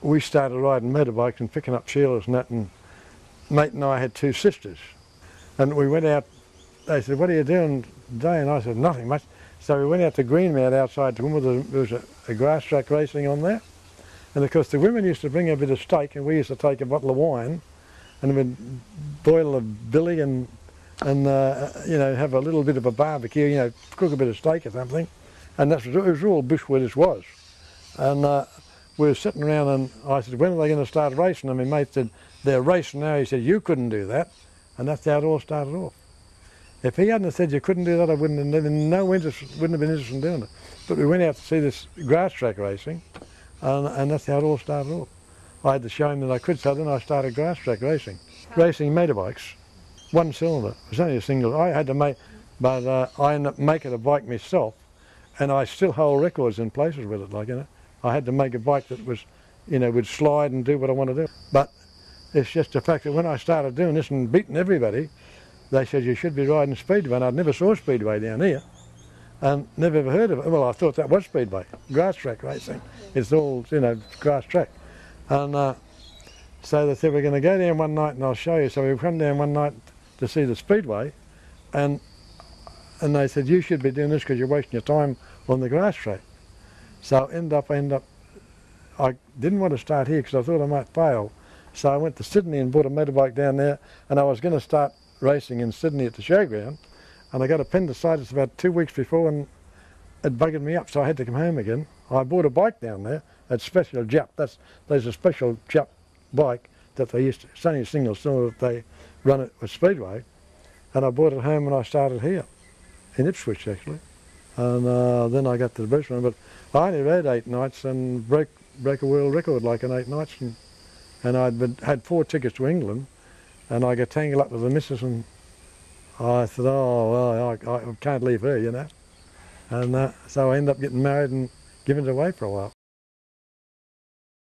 we started riding motorbikes and picking up Sheilas and that, and mate and I had two sisters. And we went out, they said, what are you doing today? And I said, nothing much. So we went out to Greenmount outside to Wimbledon. There was a grass track racing on there. And of course the women used to bring a bit of steak, and we used to take a bottle of wine and we'd boil a billy and you know, have a little bit of a barbecue, you know, cook a bit of steak or something. And it was all bush where this was. And we were sitting around, and I said, when are they going to start racing? And my mate said, they're racing now. He said, you couldn't do that. And that's how it all started off. If he hadn't said you couldn't do that, I wouldn't have been interested in doing it. But we went out to see this grass track racing, and that's how it all started off. I had to show him that I could, so then I started grass track racing. Racing motorbikes, one cylinder. It was only a single. I had to make, but I ended up making a bike myself, and I still hold records in places with it. Like, you know, I had to make a bike that was, you know, would slide and do what I want to do. But it's just the fact that when I started doing this and beating everybody, they said you should be riding Speedway, and I'd never saw Speedway down here, and never ever heard of it. Well, I thought that was Speedway, grass track racing. It's all, you know, grass track. And so they said, we're going to go down one night and I'll show you. So we come down one night to see the Speedway, and they said, you should be doing this because you're wasting your time on the grass track. So I ended up, I didn't want to start here because I thought I might fail. So I went to Sydney and bought a motorbike down there, and I was going to start racing in Sydney at the showground, and I got appendicitis about 2 weeks before, and it buggered me up, so I had to come home again. I bought a bike down there, a special Jap. There's a special Jap bike that they used to, it's only a single cylinder that they run it with Speedway, and I bought it home and I started here, in Ipswich actually, and then I got to Brisbane, but I only rode 8 nights and broke a world record like in 8 nights, and I'd had 4 tickets to England, and I got tangled up with the missus, and I said, oh, well, I can't leave her, you know. And so I ended up getting married and giving it away for a while.